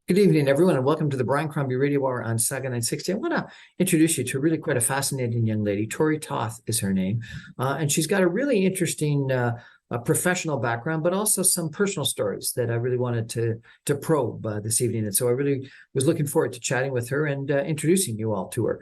Good evening, everyone, and welcome to the Brian Crombie Radio Hour on Saga 960. I want to introduce you to really quite a fascinating young lady. Tori Toth is her name, and she's got a really interesting professional background, but also some personal stories that I really wanted to probe this evening. And so I really was looking forward to chatting with her and introducing you all to her.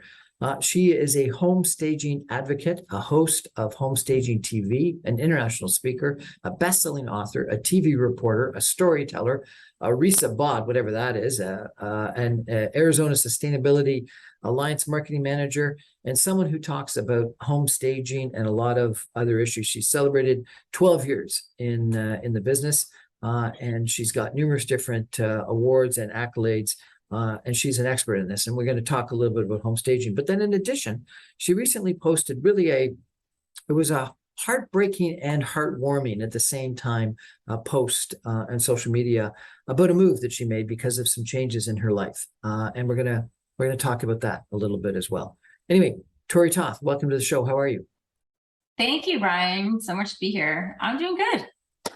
She is a home staging advocate, a host of Home Staging TV, an international speaker, a best-selling author, a TV reporter, a storyteller, a Risa Bod, whatever that is, an Arizona Sustainability Alliance marketing manager, and someone who talks about home staging and a lot of other issues. She's celebrated 12 years in the business, and she's got numerous different awards and accolades. And she's an expert in this, and we're going to talk a little bit about home staging. But then in addition, she recently posted really it was a heartbreaking and heartwarming at the same time post on social media about a move that she made because of some changes in her life. And we're gonna talk about that a little bit as well. Anyway, Tori Toth, welcome to the show. How are you? Thank you, Brian. So much to be here. I'm doing good.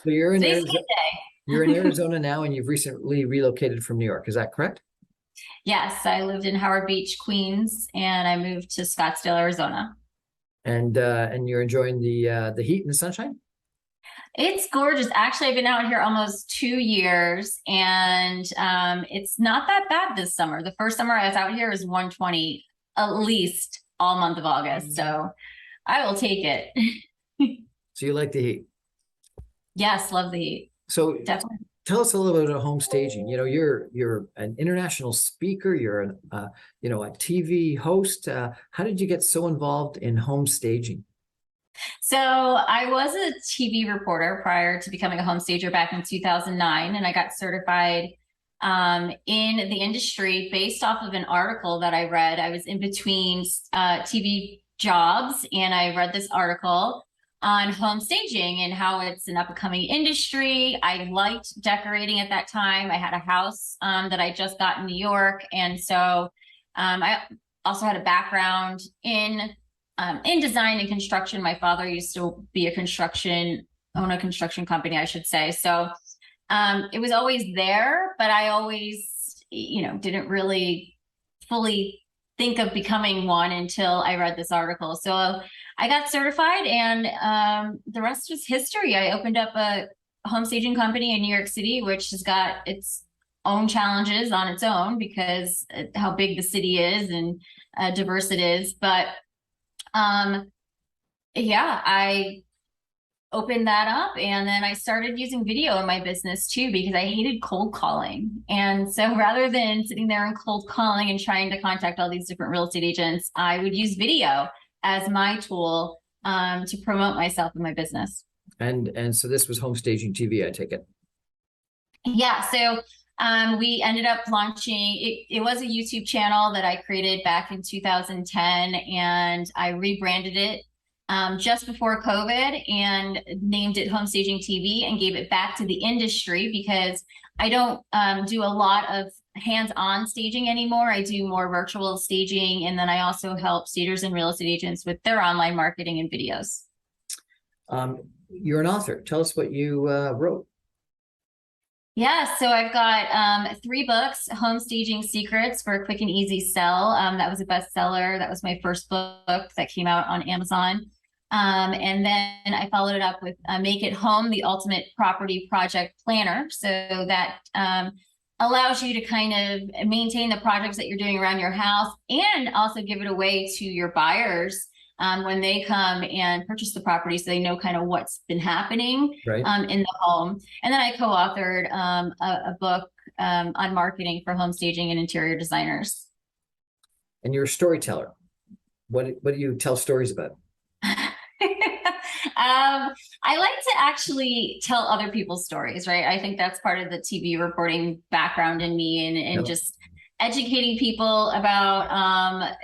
So you're in Today's Arizona, day. you're in Arizona now, and you've recently relocated from New York. Is that correct? Yes, I lived in Howard Beach, Queens, and I moved to Scottsdale, Arizona. And you're enjoying the heat and the sunshine? It's gorgeous. Actually, I've been out here almost 2 years, and it's not that bad this summer. The first summer I was out here was 120 at least all month of August. So I will take it. So you like the heat? Yes, love the heat. So Definitely. tell us a little bit about home staging. You know, you're an international speaker. You're a TV host. How did you get so involved in home staging? So I was a TV reporter prior to becoming a home stager back in 2009, and I got certified in the industry based off of an article that I read. I was in between TV jobs, and I read this article on home staging and how it's an up-and-coming industry. I liked decorating at that time. I had a house that I just got in New York, and so I also had a background in design and construction. My father used to be own a construction company, I should say. So it was always there, but I always, didn't really fully think of becoming one until I read this article. So I got certified, and the rest was history. I opened up a home staging company in New York City, which has got its own challenges on its own because how big the city is and diverse it is. But yeah, I opened that up, and then I started using video in my business too, because I hated cold calling. And so rather than sitting there and cold calling and trying to contact all these different real estate agents, I would use video as my tool to promote myself and my business. And so this was home staging TV, I take it. Yeah, so we ended up launching, it was a YouTube channel that I created back in 2010, and I rebranded it just before COVID and named it Home Staging TV and gave it back to the industry because I don't do a lot of hands-on staging anymore. I do more virtual staging, and then I also help stagers and real estate agents with their online marketing and videos. You're an author. Tell us what you wrote. Yeah, so I've got 3 books: Home Staging Secrets for a Quick and Easy Sell. That was a bestseller. That was my first book that came out on Amazon. And then I followed it up with Make It Home, the Ultimate Property Project Planner. So that allows you to kind of maintain the projects that you're doing around your house and also give it away to your buyers when they come and purchase the property, so they know kind of what's been happening in the home. And then I co-authored a book on marketing for home staging and interior designers. And you're a storyteller. What do you tell stories about? I like to actually tell other people's stories, right? I think that's part of the TV reporting background in me, and just educating people about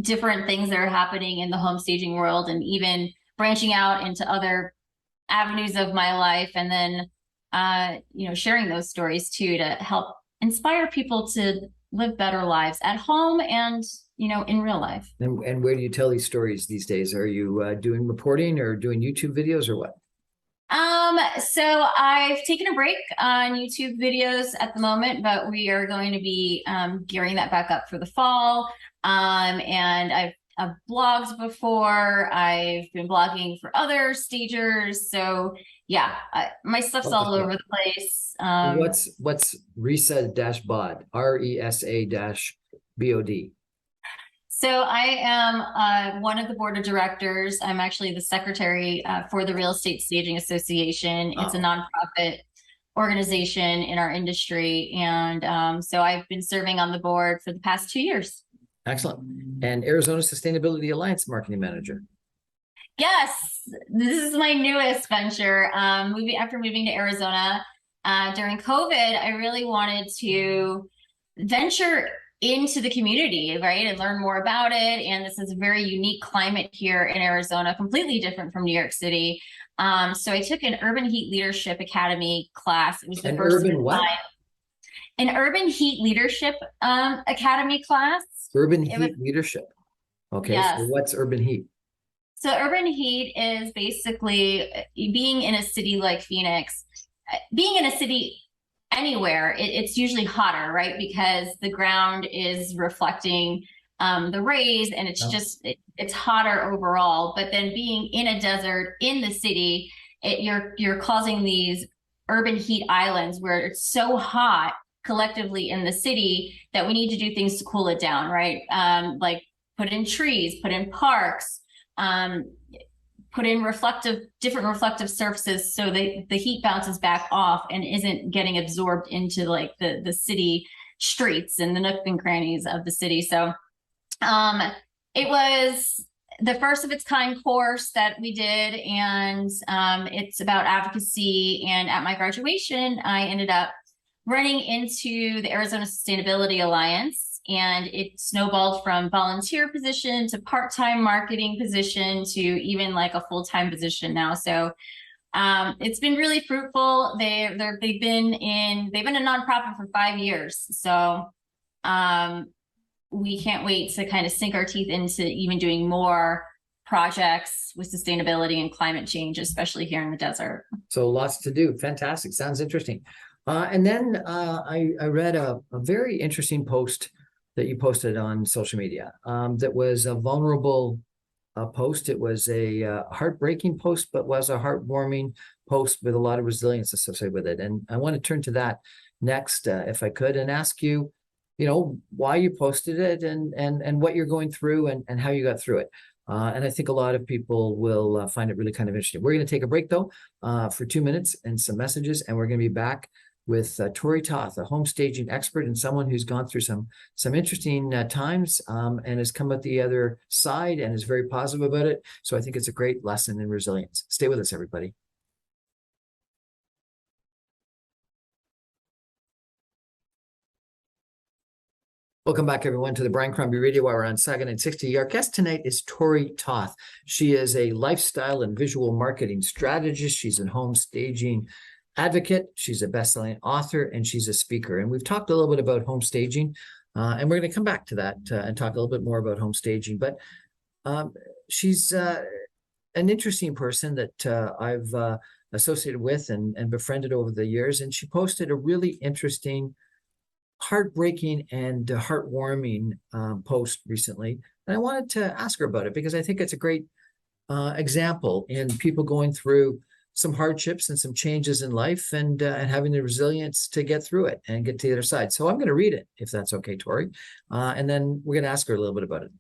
different things that are happening in the home staging world, and even branching out into other avenues of my life, and then sharing those stories too to help inspire people to live better lives at home and in real life. And where do you tell these stories these days? Are you doing reporting or doing YouTube videos or what? So I've taken a break on YouTube videos at the moment, but we are going to be gearing that back up for the fall. And I've blogged before. I've been blogging for other stagers. So yeah, my stuff's all over the place. What's Resa-Bod? RESA-BOD. So I am one of the board of directors. I'm actually the secretary for the Real Estate Staging Association. It's a nonprofit organization in our industry. And so I've been serving on the board for the past 2 years. Excellent. And Arizona Sustainability Alliance Marketing Manager. Yes, this is my newest venture. After moving to Arizona during COVID, I really wanted to venture into the community, right, and learn more about it. And this is a very unique climate here in Arizona, completely different from New York City. So I took an Urban Heat Leadership Academy class. It was the first an Urban Heat Leadership Academy class. Urban Heat Leadership. Okay, yes. So what's Urban Heat? So Urban Heat is basically being in a city like Phoenix, being in a city anywhere, it's usually hotter, right? Because the ground is reflecting the rays, and it's just it's hotter overall. But then being in a desert in the city, you're causing these urban heat islands where it's so hot collectively in the city that we need to do things to cool it down, right? Like put in trees, put in parks, put in different reflective surfaces so the heat bounces back off and isn't getting absorbed into like the city streets and the nook and crannies of the city. So it was the first of its kind course that we did, and it's about advocacy. And at my graduation, I ended up running into the Arizona Sustainability Alliance, and it snowballed from volunteer position to part-time marketing position to even like a full-time position now. So it's been really fruitful. They've been a nonprofit for 5 years. So we can't wait to kind of sink our teeth into even doing more projects with sustainability and climate change, especially here in the desert. So lots to do. Fantastic. Sounds interesting. And then I read a very interesting post that you posted on social media that was a vulnerable post. It was a heartbreaking post, but was a heartwarming post with a lot of resilience associated with it. And I want to turn to that next, if I could, and ask you, why you posted it and what you're going through and how you got through it. And I think a lot of people will find it really kind of interesting. We're going to take a break, though, for 2 minutes and some messages, and we're going to be back with Tori Toth, a home staging expert and someone who's gone through some interesting times and has come out the other side and is very positive about it. So I think it's a great lesson in resilience. Stay with us, everybody. Welcome back, everyone, to the Brian Crombie Radio Hour on Saga 960. Our guest tonight is Tori Toth. She is a lifestyle and visual marketing strategist. She's a home staging advocate. She's a best-selling author, and she's a speaker. And we've talked a little bit about home staging, and we're going to come back to that and talk a little bit more about home staging. But she's an interesting person that I've associated with and befriended over the years. And she posted a really interesting, heartbreaking and heartwarming post recently. And I wanted to ask her about it because I think it's a great example in people going through some hardships and some changes in life and having the resilience to get through it and get to the other side. So I'm going to read it, if that's okay, Tori. And then we're going to ask her a little bit about it.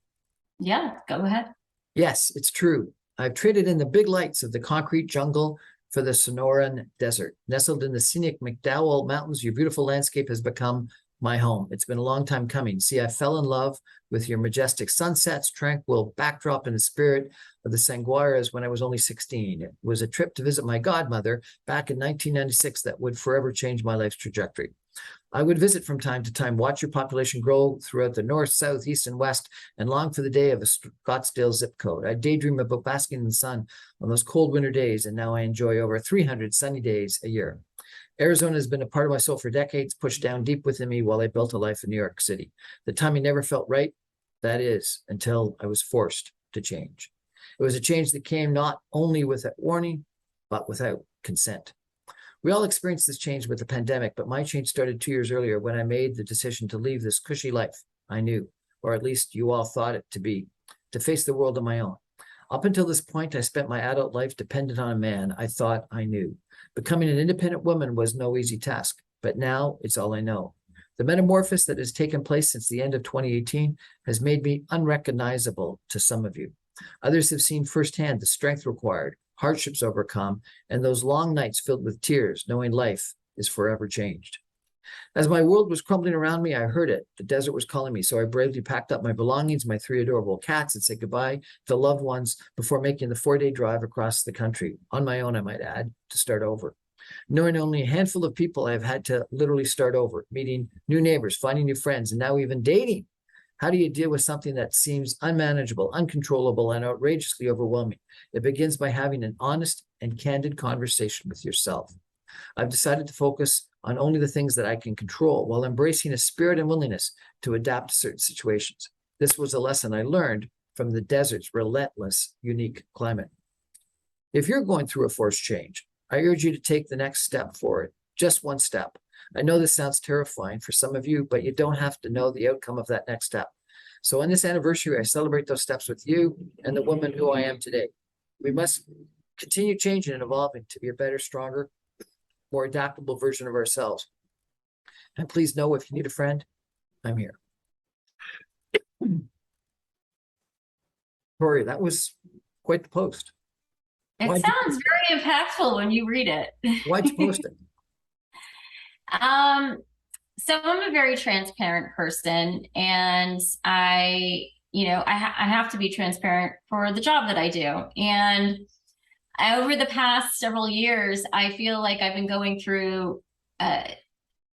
Yeah, go ahead. Yes, it's true. I've traded in the big lights of the concrete jungle for the Sonoran Desert. Nestled in the scenic McDowell Mountains, your beautiful landscape has become my home. It's been a long time coming. See, I fell in love with your majestic sunsets, tranquil backdrop, and the spirit of the Sanguaras when I was only 16. It was a trip to visit my godmother back in 1996 that would forever change my life's trajectory. I would visit from time to time, watch your population grow throughout the north, south, east, and west, and long for the day of a Scottsdale zip code. I daydream about basking in the sun on those cold winter days, and now I enjoy over 300 sunny days a year. Arizona has been a part of my soul for decades, pushed down deep within me while I built a life in New York City. The timing never felt right, that is, until I was forced to change. It was a change that came not only without warning, but without consent. We all experienced this change with the pandemic, but my change started 2 years earlier when I made the decision to leave this cushy life I knew, or at least you all thought it to be, to face the world on my own. Up until this point, I spent my adult life dependent on a man I thought I knew. Becoming an independent woman was no easy task, but now it's all I know. The metamorphosis that has taken place since the end of 2018 has made me unrecognizable to some of you. Others have seen firsthand the strength required, hardships overcome, and those long nights filled with tears, knowing life is forever changed. As my world was crumbling around me, I heard it. The desert was calling me, so I bravely packed up my belongings, my 3 adorable cats, and said goodbye to loved ones before making the 4-day drive across the country, on my own, I might add, to start over. Knowing only a handful of people, I've had to literally start over, meeting new neighbors, finding new friends, and now even dating. How do you deal with something that seems unmanageable, uncontrollable, and outrageously overwhelming? It begins by having an honest and candid conversation with yourself. I've decided to focus on only the things that I can control while embracing a spirit and willingness to adapt to certain situations. This was a lesson I learned from the desert's relentless, unique climate. If you're going through a forced change, I urge you to take the next step forward, just one step. I know this sounds terrifying for some of you, but you don't have to know the outcome of that next step. So on this anniversary, I celebrate those steps with you and the woman who I am today. We must continue changing and evolving to be a better, stronger, more adaptable version of ourselves. And please know, if you need a friend, I'm here. Tori, that was quite the post. It sounds very impactful when you read it. Why'd you post it? So I'm a very transparent person, and I have to be transparent for the job that I do. And over the past several years, I feel like I've been going through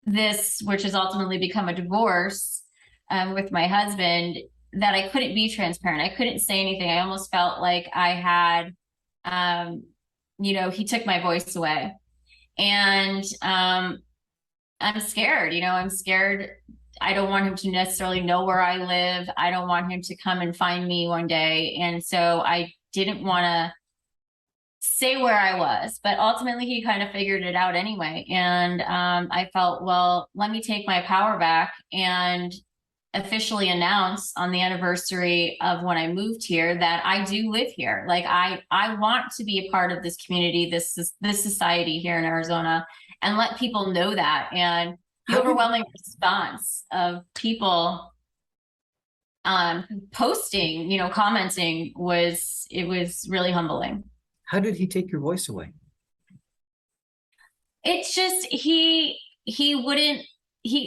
this, which has ultimately become a divorce with my husband, that I couldn't be transparent. I couldn't say anything. I almost felt like I had, he took my voice away. And I'm scared, I'm scared. I don't want him to necessarily know where I live. I don't want him to come and find me one day. And so I didn't want to say where I was, but ultimately he kind of figured it out anyway. And I felt, well, let me take my power back and officially announce on the anniversary of when I moved here that I do live here. Like I want to be a part of this community, this society here in Arizona, and let people know that. And the overwhelming response of people posting, commenting was really humbling. How did he take your voice away? It's just he wouldn't.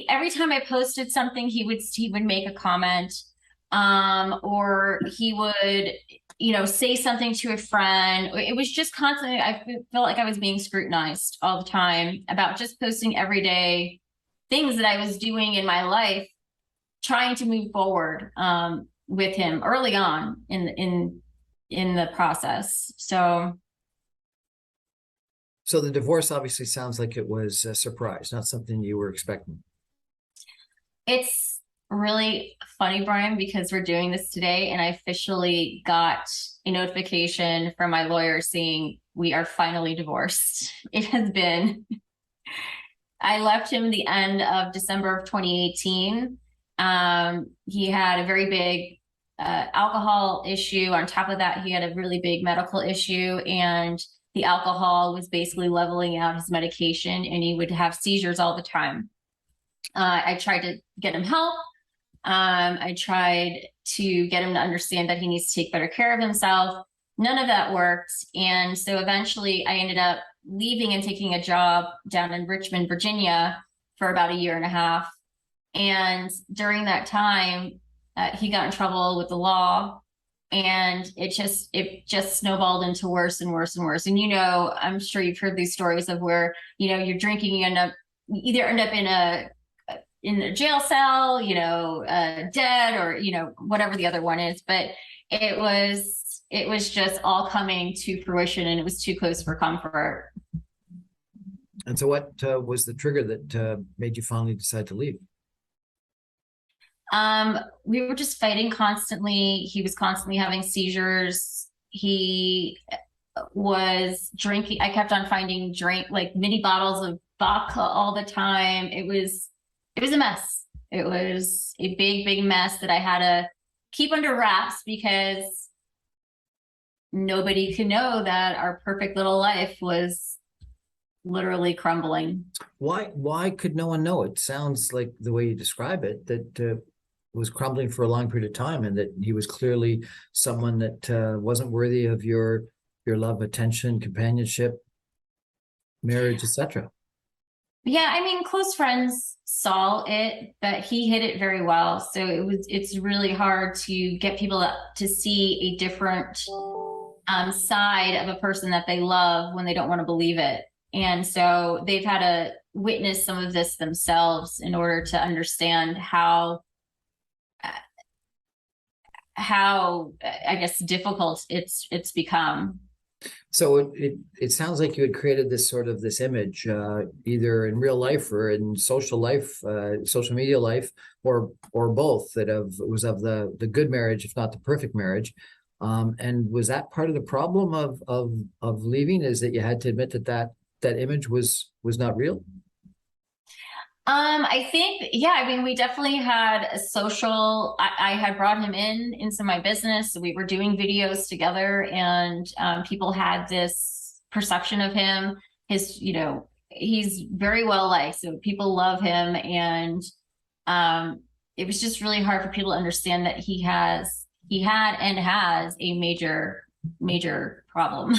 Every time I posted something, he would make a comment, or he would, say something to a friend. It was just constantly, I felt like I was being scrutinized all the time about just posting everyday things that I was doing in my life, trying to move forward with him early on in the process. So the divorce obviously sounds like it was a surprise, not something you were expecting. It's really funny, Brian, because we're doing this today and I officially got a notification from my lawyer saying we are finally divorced. It has been, I left him the end of December of 2018. He had a very big alcohol issue. On top of that, he had a really big medical issue, and the alcohol was basically leveling out his medication, and he would have seizures all the time. I tried to get him help. I tried to get him to understand that he needs to take better care of himself. None of that worked. And so eventually I ended up leaving and taking a job down in Richmond, Virginia for about 1.5 years. And during that time, he got in trouble with the law, and it just snowballed into worse and worse and worse. And, I'm sure you've heard these stories of where, you're drinking, you either end up in a jail cell, dead, or, whatever the other one is. But it was just all coming to fruition, and it was too close for comfort. And so what was the trigger that made you finally decide to leave? We were just fighting constantly. He was constantly having seizures. He was drinking. I kept on finding like mini bottles of vodka all the time. It was a mess. It was a big mess that I had to keep under wraps because nobody could know that our perfect little life was literally crumbling. Why could no one know? It sounds like the way you describe it, that was crumbling for a long period of time, and that he was clearly someone that wasn't worthy of your love, attention, companionship, marriage, etc. Yeah, I mean, close friends saw it, but he hid it very well. So it's really hard to get people to see a different side of a person that they love when they don't want to believe it. And so they've had to witness some of this themselves in order to understand how I guess difficult it's become. So it sounds like you had created this image, either in real life or in social life, social media life, or both, that was of the good marriage, if not the perfect marriage. And was that part of the problem of leaving, is that you had to admit that image was not real? I think, yeah, I mean, we definitely had a social, I had brought him into my business. We were doing videos together, and people had this perception of him. He's very well liked, so people love him. And it was just really hard for people to understand that he had and has a major problem.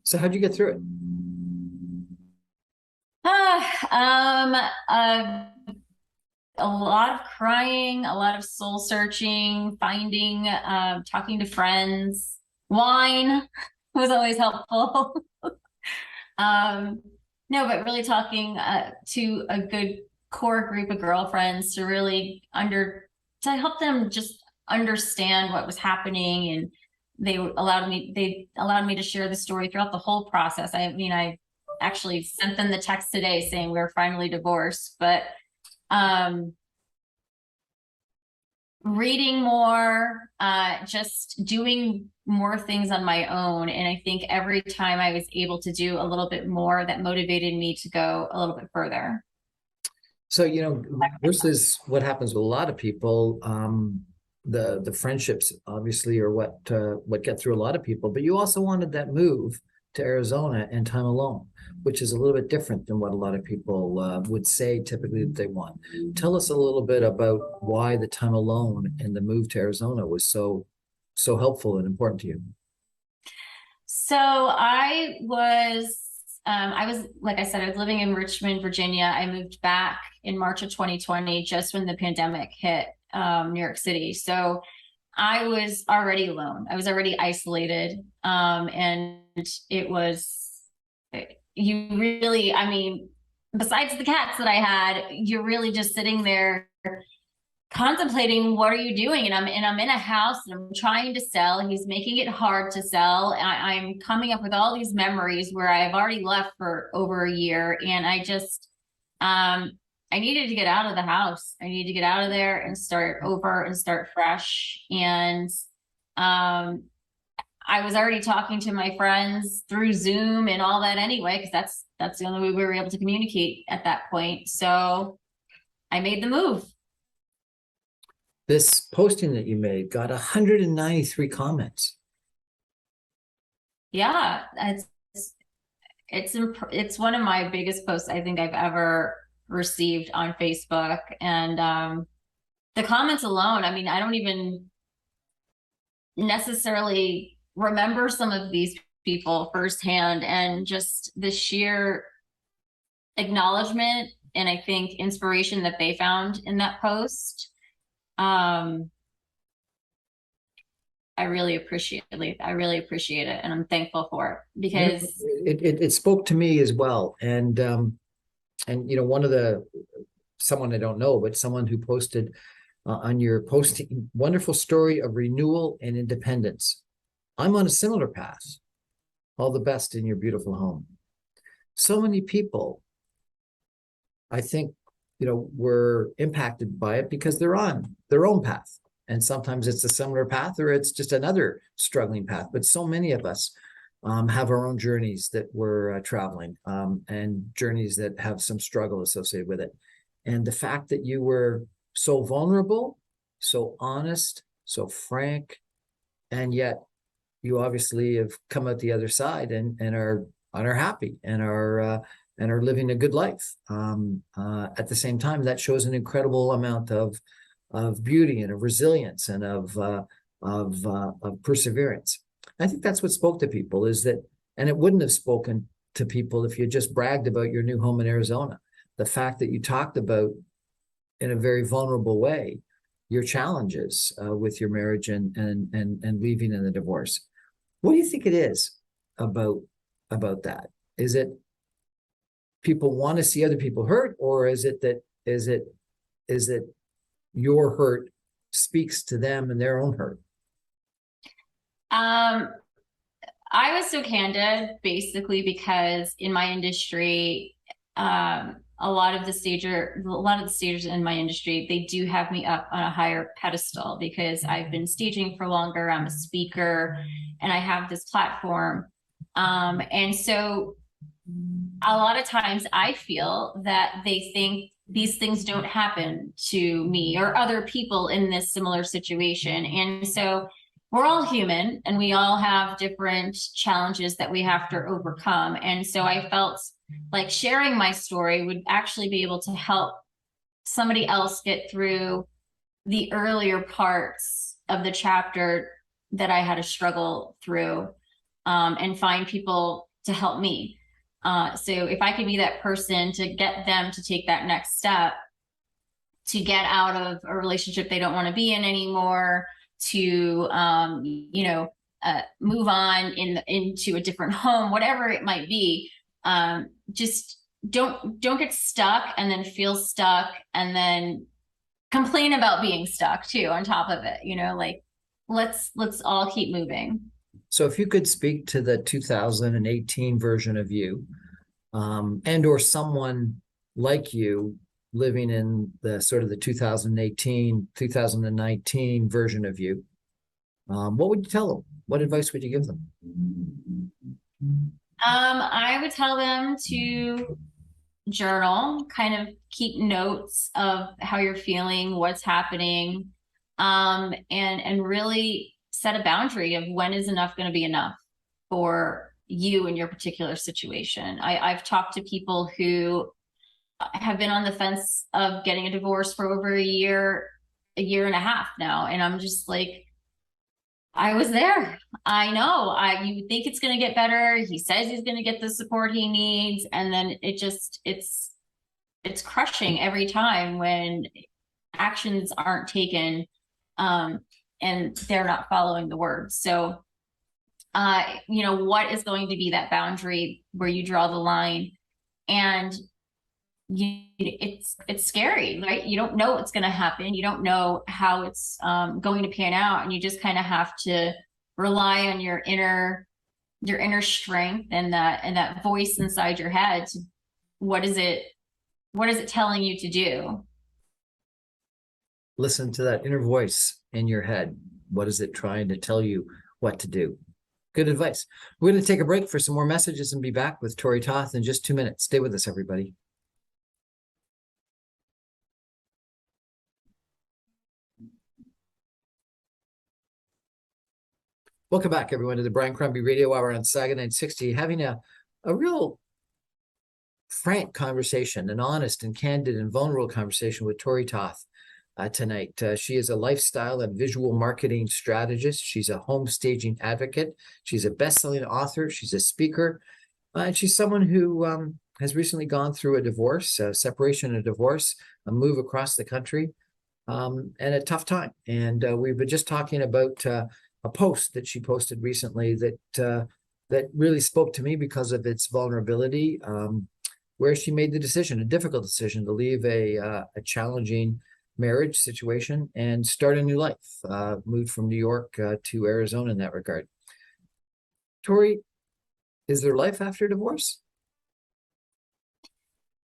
So how'd you get through it? Um, uh, a lot of crying, a lot of soul searching, finding, talking to friends. Wine was always helpful. Um, no, but really talking to a good core group of girlfriends to really to help them just understand what was happening. And they allowed me to share the story throughout the whole process. I mean, I actually sent them the text today saying we're finally divorced, but reading more, just doing more things on my own. And I think every time I was able to do a little bit more, that motivated me to go a little bit further. So, versus what happens with a lot of people, the friendships obviously are what get through a lot of people. But you also wanted that move to Arizona and time alone, which is a little bit different than what a lot of people would say typically that they want. Tell us a little bit about why the time alone and the move to Arizona was so helpful and important to you. So I was, like I said, I was living in Richmond, Virginia. I moved back in March of 2020, just when the pandemic hit New York City. So I was already alone. I was already isolated. And it was, you really, I mean, besides the cats that I had, you're really just sitting there contemplating, what are you doing? And I'm in a house and I'm trying to sell. He's making it hard to sell. I'm coming up with all these memories where I've already left for over a year. And I needed to get out of the house. I needed to get out of there and start over and start fresh. And I was already talking to my friends through Zoom and all that anyway, because that's the only way we were able to communicate at that point. So I made the move. This posting that you made got 193 comments. Yeah, it's one of my biggest posts I think I've ever received on Facebook. And the comments alone, I mean, I don't even necessarily remember some of these people firsthand, and just the sheer acknowledgement and I think inspiration that they found in that post. I really appreciate it. I really appreciate it, and I'm thankful for it, because it spoke to me as well. And one of someone I don't know, but someone who posted on your posting, wonderful story of renewal and independence. I'm on a similar path. All the best in your beautiful home. So many people, I think, were impacted by it because they're on their own path. And sometimes it's a similar path or it's just another struggling path. But so many of us have our own journeys that we're traveling, and journeys that have some struggle associated with it. And the fact that you were so vulnerable, so honest, so frank, and yet you obviously have come out the other side and are happy and are living a good life. At the same time, that shows an incredible amount of beauty and of resilience and of perseverance. I think that's what spoke to people, is that, and it wouldn't have spoken to people if you just bragged about your new home in Arizona. The fact that you talked about, in a very vulnerable way, your challenges with your marriage and leaving in the divorce. What do you think it is about that? Is it people want to see other people hurt, or is it your hurt speaks to them and their own hurt? I was so candid basically because in my industry, a lot of the stagers in my industry, they do have me up on a higher pedestal because I've been staging for longer. I'm a speaker and I have this platform. And so a lot of times I feel that they think these things don't happen to me or other people in this similar situation. And so we're all human and we all have different challenges that we have to overcome. And so I felt like sharing my story would actually be able to help somebody else get through the earlier parts of the chapter that I had to struggle through, and find people to help me. So if I could be that person to get them to take that next step, to get out of a relationship they don't want to be in anymore, to move on into a different home, whatever it might be, just don't get stuck and then feel stuck and then complain about being stuck too on top of it. Like let's all keep moving. So if you could speak to the 2018 version of you, and or someone like you living in the sort of the 2018, 2019 version of you, what would you tell them? What advice would you give them? I would tell them to journal, kind of keep notes of how you're feeling, what's happening, and really set a boundary of when is enough going to be enough for you in your particular situation. I've talked to people who have been on the fence of getting a divorce for over a year and a half now. And I'm just like, I was there. I know. You think it's going to get better. He says he's going to get the support he needs. And then it's crushing every time when actions aren't taken, and they're not following the words. So, what is going to be that boundary where you draw the line? And it's scary, right? You don't know what's going to happen. You don't know how it's going to pan out, and you just kind of have to rely on your inner strength and that voice inside your head. What is it telling you to do? Listen to that inner voice in your head. What is it trying to tell you what to do? Good advice. We're going to take a break for some more messages and be back with Tori Toth in just 2 minutes. Stay with us, everybody. Welcome back, everyone, to the Brian Crombie Radio Hour on Saga 960. Having a real frank conversation, an honest and candid and vulnerable conversation with Tori Toth tonight. She is a lifestyle and visual marketing strategist. She's a home staging advocate. She's a best-selling author. She's a speaker. And she's someone who has recently gone through a divorce, a separation and a divorce, a move across the country, and a tough time. And we've been just talking about a post that she posted recently that really spoke to me because of its vulnerability, where she made the decision, a difficult decision, to leave a challenging marriage situation and start a new life, moved from New York to Arizona in that regard. Tori, is there life after divorce?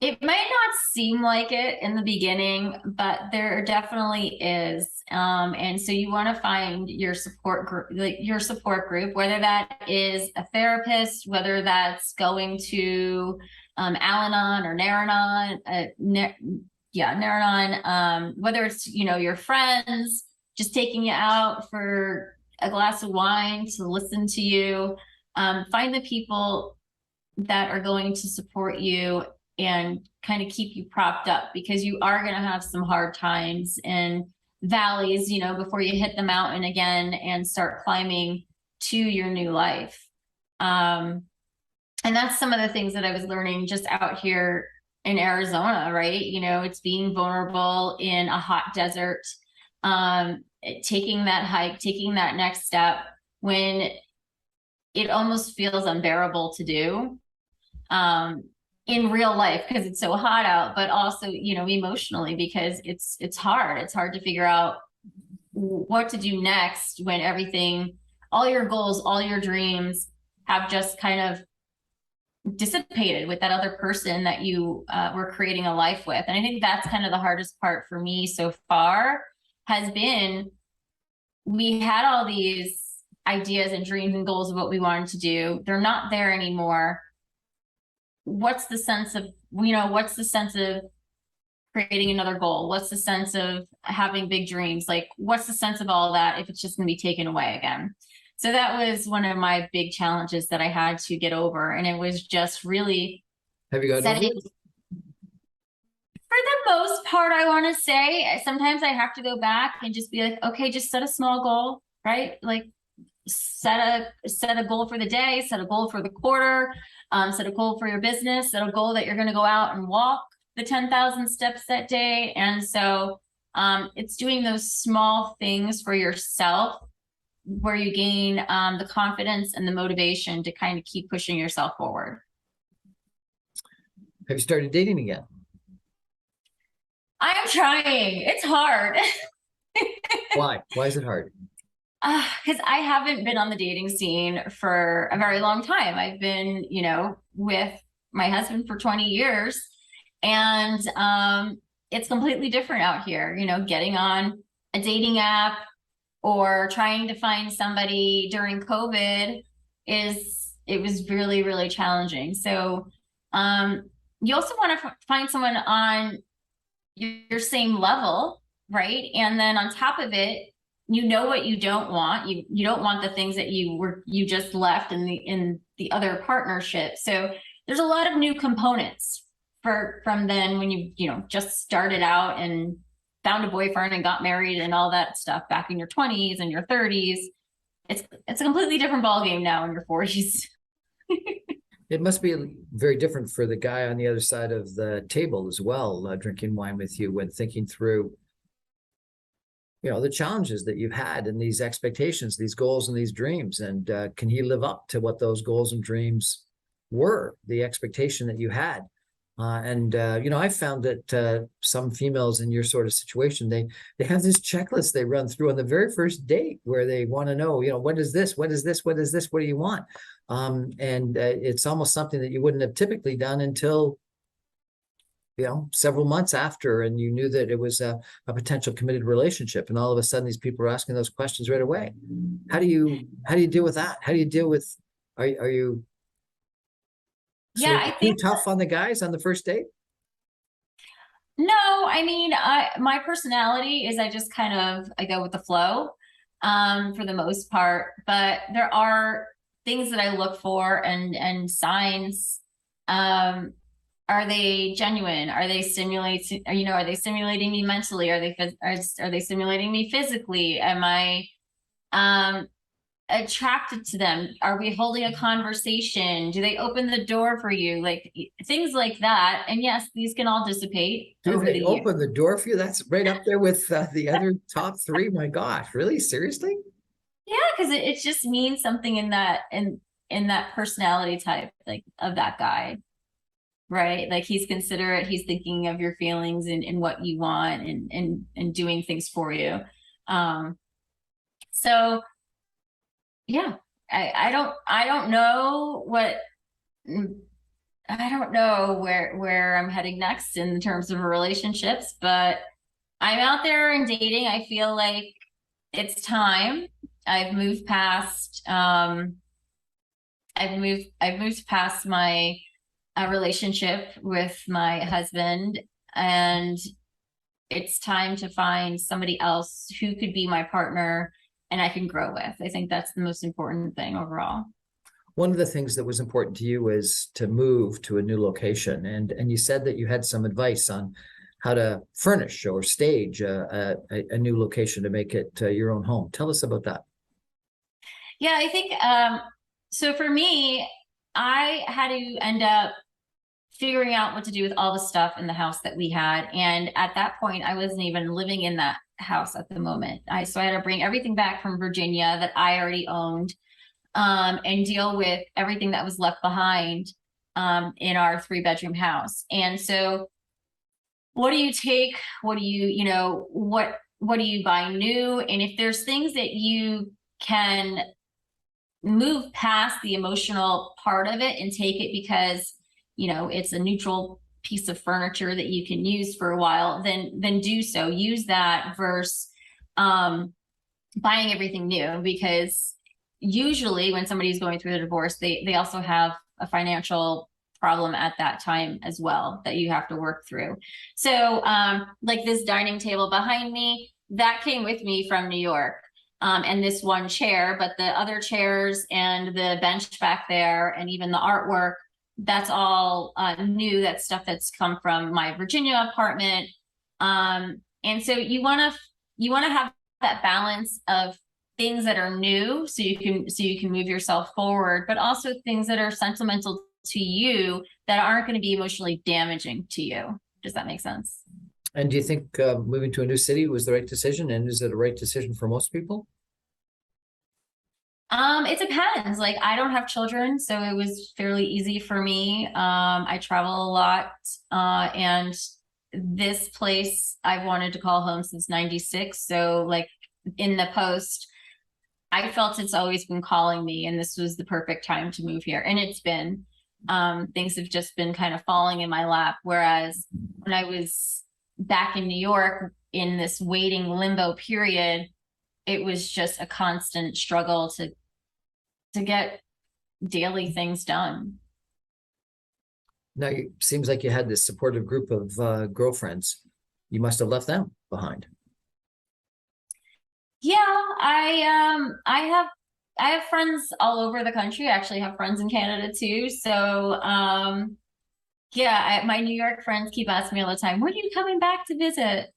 It might not seem like it in the beginning, but there definitely is. And so you want to find your support group, like your support group, whether that is a therapist, whether that's going to Al-Anon or Nar-Anon, Nar-Anon, whether it's, your friends just taking you out for a glass of wine to listen to you. Find the people that are going to support you and kind of keep you propped up, because you are going to have some hard times and valleys, before you hit the mountain again and start climbing to your new life. And that's some of the things that I was learning just out here in Arizona, right? It's being vulnerable in a hot desert, taking that hike, taking that next step when it almost feels unbearable to do. In real life, because it's so hot out, but also, emotionally, because it's hard. It's hard to figure out what to do next when everything, all your goals, all your dreams have just kind of dissipated with that other person that you were creating a life with. And I think that's kind of the hardest part for me so far, has been, we had all these ideas and dreams and goals of what we wanted to do. They're not there anymore. What's the sense of creating another goal? What's the sense of having big dreams? Like, what's the sense of all of that if it's just going to be taken away again? So that was one of my big challenges that I had to get over. And it was just really Have you got over it? For the most part, I want to say sometimes I have to go back and just be like, okay, just set a small goal, right? Like, set a goal for the day, set a goal for the quarter, set a goal for your business, set a goal that you're going to go out and walk the 10,000 steps that day. And so it's doing those small things for yourself where you gain the confidence and the motivation to kind of keep pushing yourself forward. Have you started dating again? I am trying. It's hard. Why? Why is it hard? Because I haven't been on the dating scene for a very long time. I've been, with my husband for 20 years, and it's completely different out here. Getting on a dating app or trying to find somebody during COVID it was really, really challenging. So you also want to find someone on your same level, right? And then on top of it, what you don't want. You don't want the things that you just left in the other partnership. So there's a lot of new components from then when you just started out and found a boyfriend and got married and all that stuff back in your 20s and your 30s. It's a completely different ballgame now in your 40s. It must be very different for the guy on the other side of the table as well, drinking wine with you, when thinking through the challenges that you've had and these expectations, these goals and these dreams. And can he live up to what those goals and dreams were, the expectation that you had? I found that some females in your sort of situation, they have this checklist they run through on the very first date where they want to know, what is this? What is this? What is this? What do you want? It's almost something that you wouldn't have typically done until several months after, and you knew that it was a potential committed relationship. And all of a sudden these people are asking those questions right away. How do you deal with that? How do you deal with, are you I think too tough on the guys on the first date? No, I mean, my personality is I just I go with the flow, for the most part, but there are things that I look for and signs. Are they genuine? Are they are they stimulating me mentally? Are they stimulating me physically? Am I attracted to them? Are we holding a conversation? Do they open the door for you? Like things like that. And yes, these can all dissipate. Do they open the door for you? That's right up there with the other top three. My gosh, really? Seriously? Yeah, because it just means something in that personality type, like of that guy. Right? Like he's considerate, he's thinking of your feelings and what you want and doing things for you. So yeah, I don't know what I don't know where I'm heading next in terms of relationships, but I'm out there and dating. I feel like it's time. I've moved past I've moved past my relationship with my husband, and it's time to find somebody else who could be my partner and I can grow with. I think that's the most important thing overall. One of the things that was important to you is to move to a new location, and you said that you had some advice on how to furnish or stage a new location to make it your own home. Tell us about that. Yeah, I think so for me, I had to end up figuring out what to do with all the stuff in the house that we had. And at that point, I wasn't even living in that house at the moment. So I had to bring everything back from Virginia that I already owned, and deal with everything that was left behind in our 3-bedroom house. And so what do you take? What do what do you buy new? And if there's things that you can move past the emotional part of it and take it because it's a neutral piece of furniture that you can use for a while, then do so. Use that versus buying everything new, because usually when somebody's going through a divorce, they also have a financial problem at that time as well that you have to work through. So like this dining table behind me, that came with me from New York. And this one chair, but the other chairs and the bench back there and even the artwork, that's all new. That's stuff that's come from my Virginia apartment. And so you want to have that balance of things that are new so you can move yourself forward, but also things that are sentimental to you that aren't going to be emotionally damaging to you. Does that make sense? And do you think moving to a new city was the right decision? And is it a right decision for most people? It depends. Like I don't have children, so it was fairly easy for me. I travel a lot, and this place I've wanted to call home since '96. So like in the post, I felt it's always been calling me, and this was the perfect time to move here. And it's been, things have just been kind of falling in my lap. Whereas when I was back in New York in this waiting limbo period, it was just a constant struggle to get daily things done. Now, it seems like you had this supportive group of girlfriends. You must have left them behind. Yeah, I have friends all over the country. I actually have friends in Canada too. So yeah, my New York friends keep asking me all the time, when are you coming back to visit?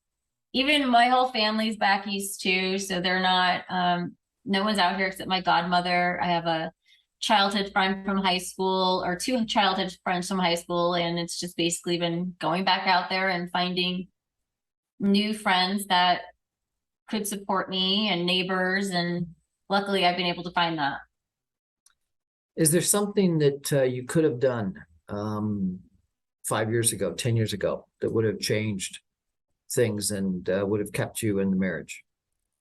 Even my whole family's back east too, so they're not no one's out here except my godmother. I have a childhood friend from high school, or two childhood friends from high school, and it's just basically been going back out there and finding new friends that could support me and neighbors, and luckily I've been able to find that. Is there something that you could have done 5 years ago, 10 years ago, that would have changed things and would have kept you in the marriage?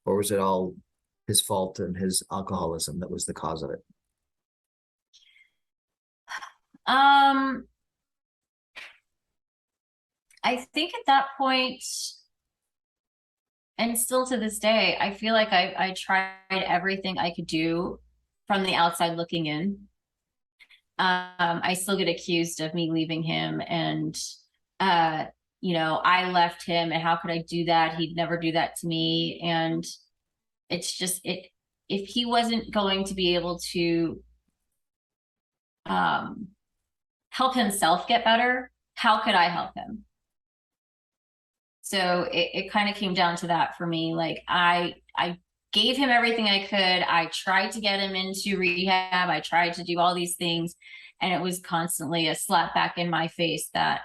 Or was it all his fault and his alcoholism that was the cause of it? Um, I think at that point, and still to this day, I feel like I tried everything I could do from the outside looking in. I still get accused of me leaving him, and uh, I left him, and how could I do that? He'd never do that to me. And it's just it if he wasn't going to be able to um help himself get better, how could I help him? So it kind of came down to that for me. Like I gave him everything I could. I tried to get him into rehab. I tried to do all these things, and it was constantly a slap back in my face that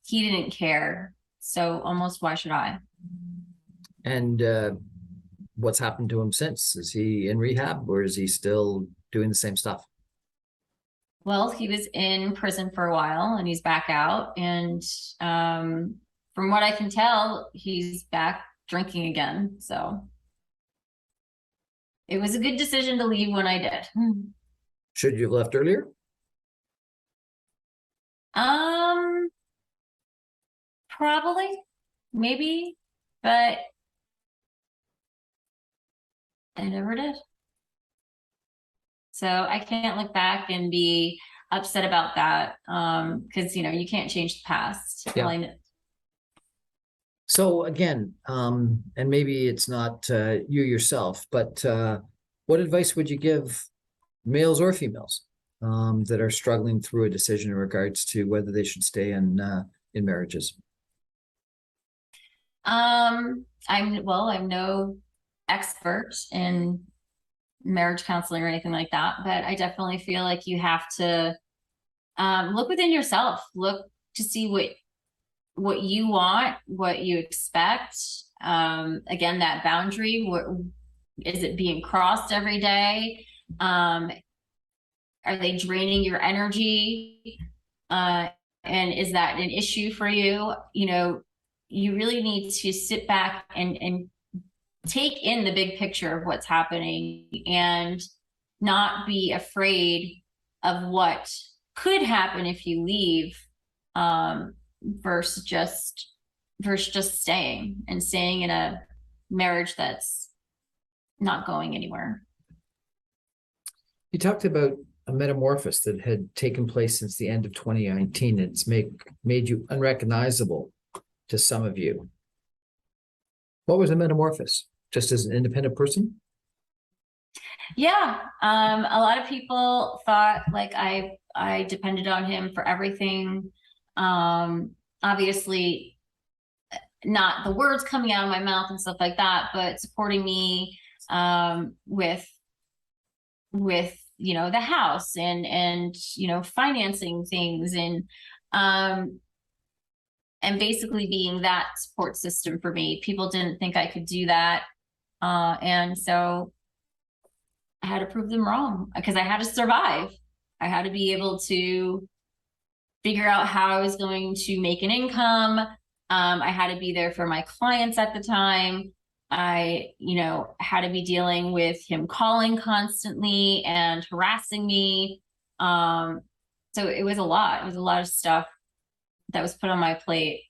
he didn't care. So almost why should I? And what's happened to him since? Is he in rehab or is he still doing the same stuff? Well, he was in prison for a while and he's back out. And from what I can tell, he's back drinking again. So it was a good decision to leave when I did. Should you have left earlier? Um, Probably, maybe, but I never did. So I can't look back and be upset about that. Because you can't change the past. Yeah. So again, and maybe it's not you yourself, but what advice would you give males or females that are struggling through a decision in regards to whether they should stay in marriages? I'm no expert in marriage counseling or anything like that, but I definitely feel like you have to look within yourself, look to see what you want, what you expect. Again, that boundary, is it being crossed every day? Are they draining your energy? And is that an issue for you? You really need to sit back and take in the big picture of what's happening and not be afraid of what could happen if you leave, versus just staying in a marriage that's not going anywhere. You talked about a metamorphosis that had taken place since the end of 2019. It's made you unrecognizable to some of you. What was a metamorphosis? Just as an independent person? Yeah. A lot of people thought like I depended on him for everything. Obviously not the words coming out of my mouth and stuff like that, but supporting me with the house and financing things and basically being that support system for me. People didn't think I could do that. And so I had to prove them wrong because I had to survive. I had to be able to figure out how I was going to make an income. I had to be there for my clients at the time. I, had to be dealing with him calling constantly and harassing me. So it was a lot. It was a lot of stuff that was put on my plate.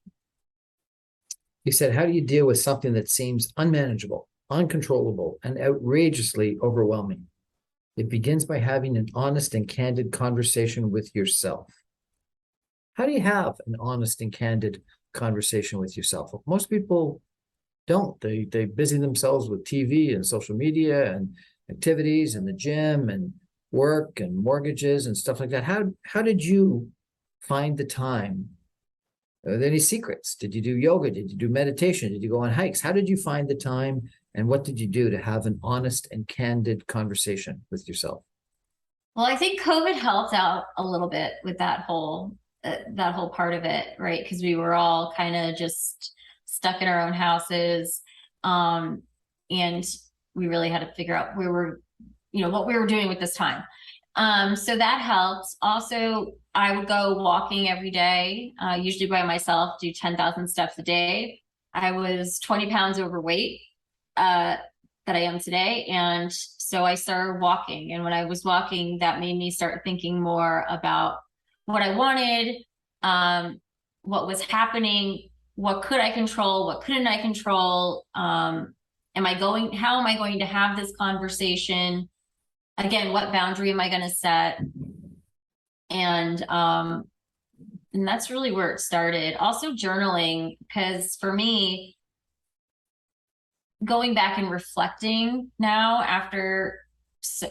You said, how do you deal with something that seems unmanageable, uncontrollable, and outrageously overwhelming? It begins by having an honest and candid conversation with yourself. How do you have an honest and candid conversation with yourself? Well, most people don't. They busy themselves with TV and social media and activities and the gym and work and mortgages and stuff like that. How did you find the time? Are there any secrets? Did you do yoga? Did you do meditation? Did you go on hikes? How did you find the time? And what did you do to have an honest and candid conversation with yourself? Well, I think COVID helped out a little bit with that whole part of it, right? Because we were all kind of just stuck in our own houses, and we really had to figure out what we were doing with this time. So that helped. Also, I would go walking every day, usually by myself, do 10,000 steps a day. I was 20 pounds overweight that I am today. And so I started walking. And when I was walking, that made me start thinking more about what I wanted, what was happening, what could I control, what couldn't I control? How am I going to have this conversation? Again, what boundary am I going to set? And that's really where it started. Also journaling, because for me, going back and reflecting now after so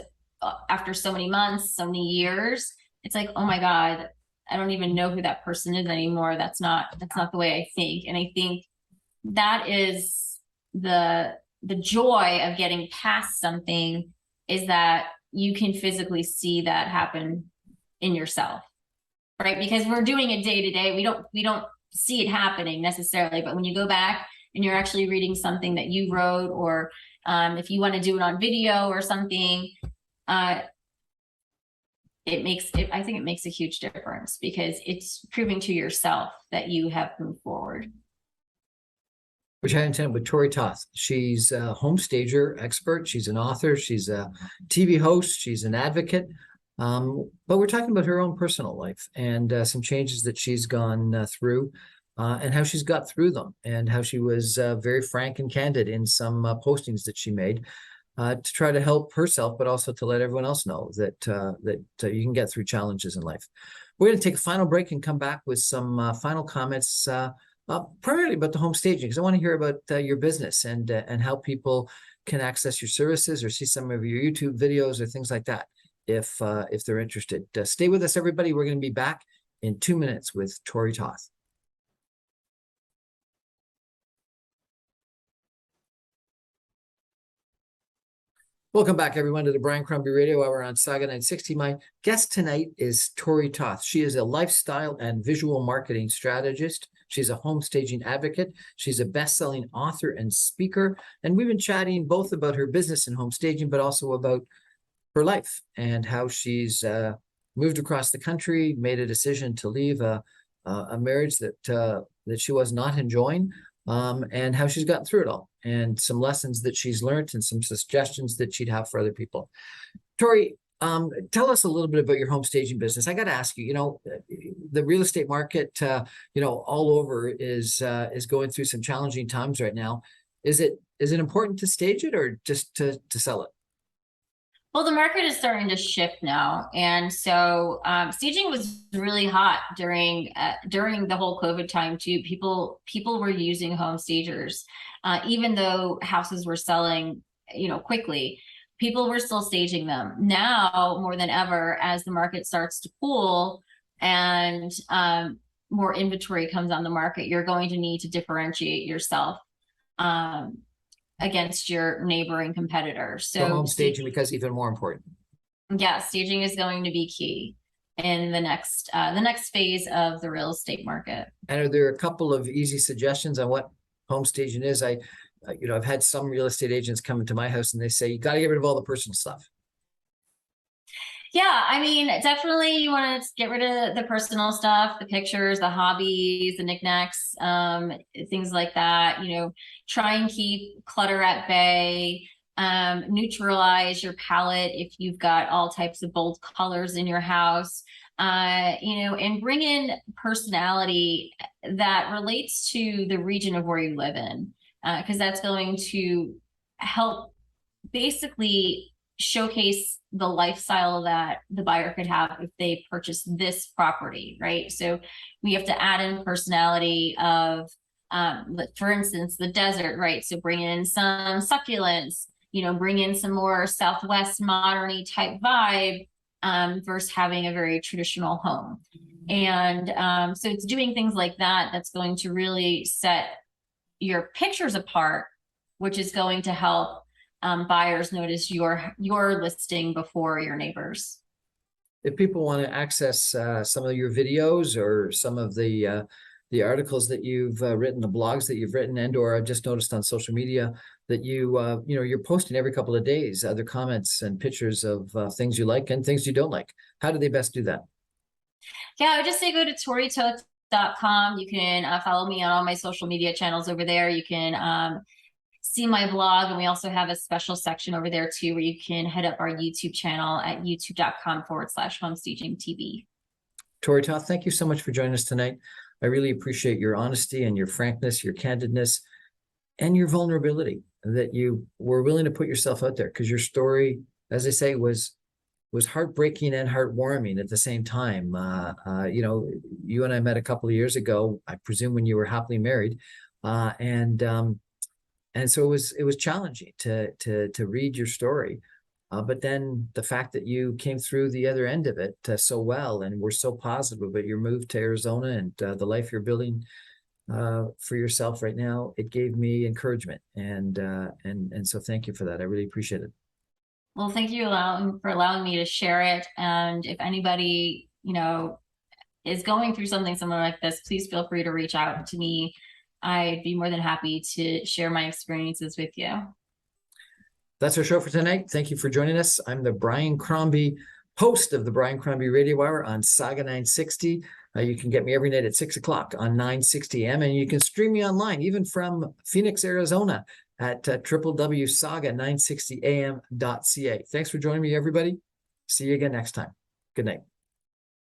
many months, so many years, it's like, oh my God, I don't even know who that person is anymore. That's not the way I think. And I think that is the joy of getting past something, is that you can physically see that happen in yourself, right? Because we're doing it day to day. We don't see it happening necessarily, but when you go back and you're actually reading something that you wrote, or if you want to do it on video or something, I think it makes a huge difference, because it's proving to yourself that you have moved forward. Which I intend with Tori Toth. She's a home stager expert. She's an author. She's a TV host. She's an advocate. But we're talking about her own personal life and some changes that she's gone through and how she's got through them and how she was very frank and candid in some postings that she made to try to help herself, but also to let everyone else know that you can get through challenges in life. We're going to take a final break and come back with some final comments, primarily about the home staging, because I want to hear about your business and how people can access your services or see some of your YouTube videos or things like that if they're interested. Stay with us, everybody. We're going to be back in 2 minutes with Tori Toth. Welcome back, everyone, to the Brian Crombie Radio Hour on Saga 960. My guest tonight is Tori Toth. She is a lifestyle and visual marketing strategist. She's a home staging advocate. She's a best-selling author and speaker. And we've been chatting both about her business in home staging, but also about her life and how she's moved across the country, made a decision to leave a marriage that she was not enjoying, and how she's gotten through it all, and some lessons that she's learned and some suggestions that she'd have for other people. Tori, tell us a little bit about your home staging business. I got to ask you, the real estate market, all over is going through some challenging times right now. Is it important to stage it or just to sell it? Well, the market is starting to shift now, and so staging was really hot during the whole COVID time too. People were using home stagers, even though houses were selling, quickly. People were still staging them. Now more than ever, as the market starts to cool and more inventory comes on the market, you're going to need to differentiate yourself against your neighboring competitors. So home staging becomes even more important. Yeah, staging is going to be key in the next phase of the real estate market. And are there a couple of easy suggestions on what home staging is? I've had some real estate agents come into my house and they say, you got to get rid of all the personal stuff. Yeah, I mean, definitely you want to get rid of the personal stuff, the pictures, the hobbies, the knickknacks, things like that. Try and keep clutter at bay. Neutralize your palette if you've got all types of bold colors in your house. And bring in personality that relates to the region of where you live in, because that's going to help basically showcase the lifestyle that the buyer could have if they purchase this property, right? So we have to add in personality of, for instance, the desert, right? So bring in some succulents, bring in some more Southwest modern-y type vibe versus having a very traditional home. And so it's doing things like that that's going to really set your pictures apart, which is going to help buyers notice your listing before your neighbors. If people want to access some of your videos or some of the articles that you've written, the blogs that you've written, and/or I've just noticed on social media that you're posting every couple of days other comments and pictures of things you like and things you don't like. How do they best do that? Yeah, I would just say go to toritoth.com. You can follow me on all my social media channels over there. You can see my blog, and we also have a special section over there too where you can head up our YouTube channel at youtube.com/homestagingtv. Tori Toth, thank you so much for joining us tonight. I really appreciate your honesty and your frankness, your candidness, and your vulnerability, that you were willing to put yourself out there, because your story, as I say, was heartbreaking and heartwarming at the same time. You and I met a couple of years ago, I presume when you were happily married, and so it was challenging to read your story. But then the fact that you came through the other end of it so well and were so positive about your move to Arizona and the life you're building for yourself right now, it gave me encouragement. And so thank you for that. I really appreciate it. Well, thank you for allowing me to share it. And if anybody, is going through something similar like this, please feel free to reach out to me. I'd be more than happy to share my experiences with you. That's our show for tonight. Thank you for joining us. I'm the Brian Crombie, host of the Brian Crombie Radio Hour on Saga 960. You can get me every night at 6 o'clock on 960 AM, and you can stream me online, even from Phoenix, Arizona, at www.saga960am.ca. Thanks for joining me, everybody. See you again next time. Good night.